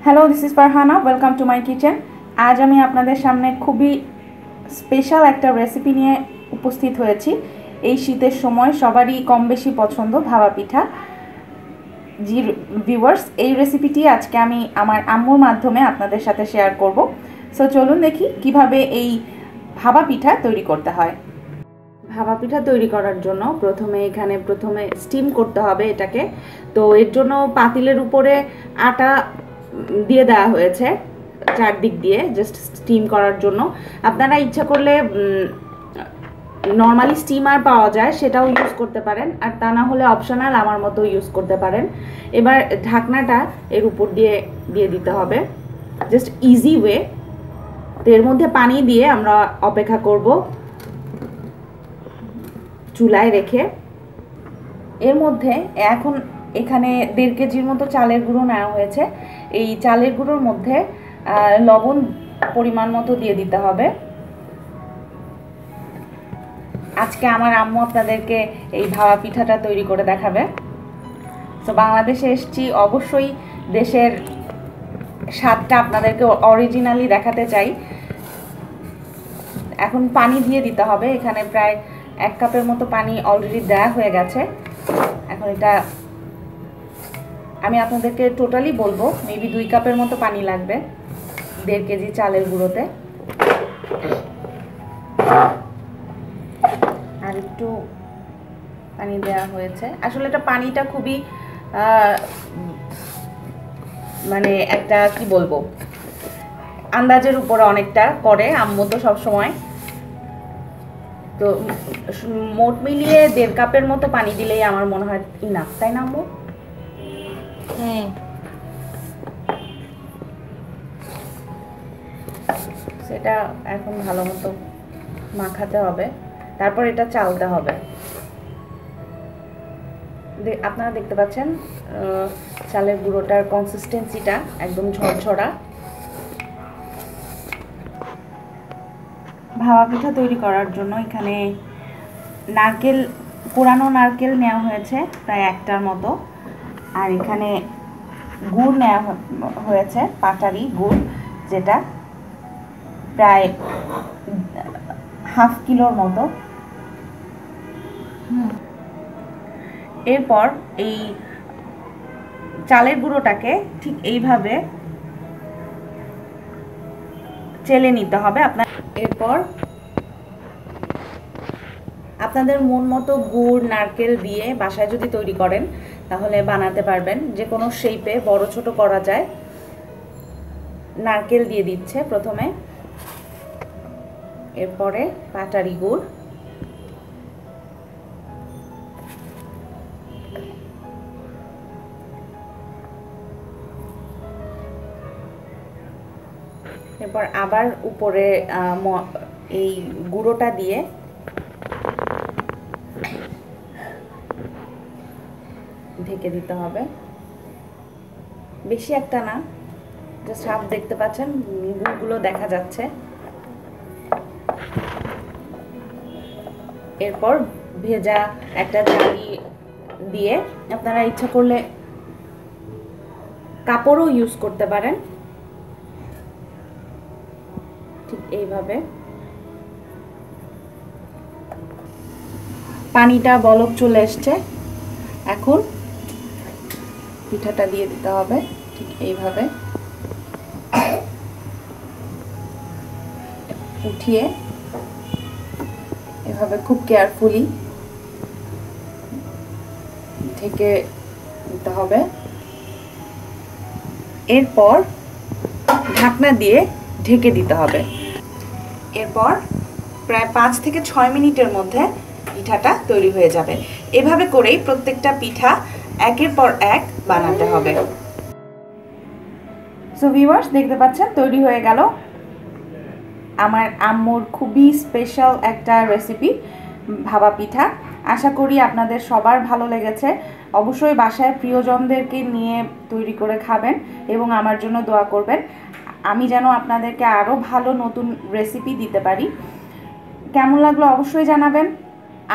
Hello, this is Farhana. Welcome to my kitchen. আজ আমি আপনাদের সামনে খুবই স্পেশাল একটা রেসিপি নিয়ে উপস্থিত হয়েছি। এই শীতের সময় সবারই কম বেশি পছন্দ ভাপা পিঠা। জি ভিউয়ার্স, এই রেসিপিটি আজকে আমি আমার আম্মুর মাধ্যমে আপনাদের সাথে শেয়ার করব। সো চলুন দেখি কিভাবে এই ভাপা পিঠা তৈরি করতে হয়। ভাপা পিঠা তৈরি করার জন্য প্রথমে স্টিম করতে হবে এটাকে। তো এর জন্য পাতিলের উপরে আটা দিয়ে দেওয়া হয়েছে চারদিক দিয়ে, জাস্ট স্টিম করার জন্য। আপনারা ইচ্ছা করলে নর্মালি স্টিমার পাওয়া যায়, সেটাও ইউজ করতে পারেন, আর তা না হলে অপশনাল আমার মতো ইউজ করতে পারেন। এবার ঢাকনাটা এর উপর দিয়ে দিয়ে দিতে হবে, জাস্ট ইজি ওয়ে। তো এর মধ্যে পানি দিয়ে আমরা অপেক্ষা করব চুলায় রেখে। এর মধ্যে এখন এখানে 1.5 কেজির মতো চালের গুঁড়ো নেওয়া হয়েছে। এই চালের গুঁড়োর মধ্যে লবণ পরিমাণ মতো দিয়ে দিতে হবে। আজকে আমার আম্মু আপনাদেরকে এই ভাপা পিঠাটা তৈরি করে দেখাবে। তো বাংলাদেশে এসেছি, অবশ্যই দেশের স্বাদটা আপনাদেরকে অরিজিনালি দেখাতে চাই। এখন পানি দিয়ে দিতে হবে। এখানে প্রায় 1 কাপের মতো পানি অলরেডি দেওয়া হয়ে গেছে। এখন এটা আমি আপনাদেরকে টোটালি বলবো, মেবি 2 কাপের মতো পানি লাগবে 1.5 কেজি চালের গুঁড়োতে। আর একটু পানি দেওয়া হয়েছে। আসলে এটা পানিটা খুবই মানে একটা কি বলবো, আন্দাজের উপরে অনেকটা করে আম্মু তো সব সময়। তো মোট মিলিয়ে 1.5 কাপের মতো পানি দিলেই আমার মনে হয় ইনাফ, তাই না আম্মু? হ্যাঁ, সেটা এখন ভালো মতো মাখাতে হবে, তারপর এটা চালতে হবে। আপনারা দেখতে পাচ্ছেন চালের গুঁড়োটার কনসিস্টেন্সিটা একদম ঝরঝরা। ভাপা পিঠা তৈরি করার জন্য এখানে কোরানো নারকেল নেওয়া হয়েছে প্রায় 1টার মতো। আর এখানে গুড় নেওয়া হয়েছে, পাটারি গুড়, যেটা প্রায় 1/2 কিলোর মতো। এরপর এই চালের গুঁড়োটাকে ঠিক এইভাবে চেলে নিতে হবে এরপর আপনাদের মন মতো গুড় নারকেল দিয়ে বাসায় যদি তৈরি করেন তাহলে বানাতে পারবেন, যে কোনো শেপে বড় ছোট করা যায়। নারকেল দিয়ে দিচ্ছে প্রথমে, এরপরে পাটারি গুড়, এরপর আবার উপরে এই গুঁড়োটা দিয়ে ঢেকে দিতে হবে। বেশি একটা না, জাস্ট হাফ। দেখতে পাচ্ছেন গুড়গুলো দেখা যাচ্ছে। এরপর ভেজা একটা জালি দিয়ে আপনারা ইচ্ছা করলে কাপড়ও ইউজ করতে পারেন। ঠিক এইভাবে পানিটা বলক চলে এসছে। এখন পিঠাটা দিয়ে দিতে হবে ঠিক এইভাবে, উঠিয়ে এভাবে খুব কেয়ারফুলি ঢেকে দিতে হবে। এরপর ঢাকনা দিয়ে ঢেকে দিতে হবে। এরপর প্রায় 5 থেকে 6 মিনিটের মধ্যে পিঠাটা তৈরি হয়ে যাবে। এভাবে করেই প্রত্যেকটা পিঠা একের পর এক বানাতে হবে। সো ভিউয়ার্স, দেখতে পাচ্ছেন তৈরি হয়ে গেল আমার আম্মুর খুবই স্পেশাল একটা রেসিপি ভাপা পিঠা। আশা করি আপনাদের সবার ভালো লেগেছে। অবশ্যই বাসায় প্রিয়জনদেরকে নিয়ে তৈরি করে খাবেন এবং আমার জন্য দোয়া করবেন, আমি যেন আপনাদেরকে আরও ভালো নতুন রেসিপি দিতে পারি। কেমন লাগলো অবশ্যই জানাবেন।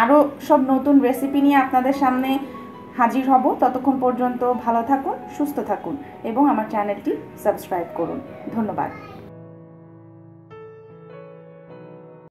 আরও সব নতুন রেসিপি নিয়ে আপনাদের সামনে হাজির হব। ততক্ষণ পর্যন্ত ভালো থাকুন, সুস্থ থাকুন এবং আমার চ্যানেলটি সাবস্ক্রাইব করুন। ধন্যবাদ।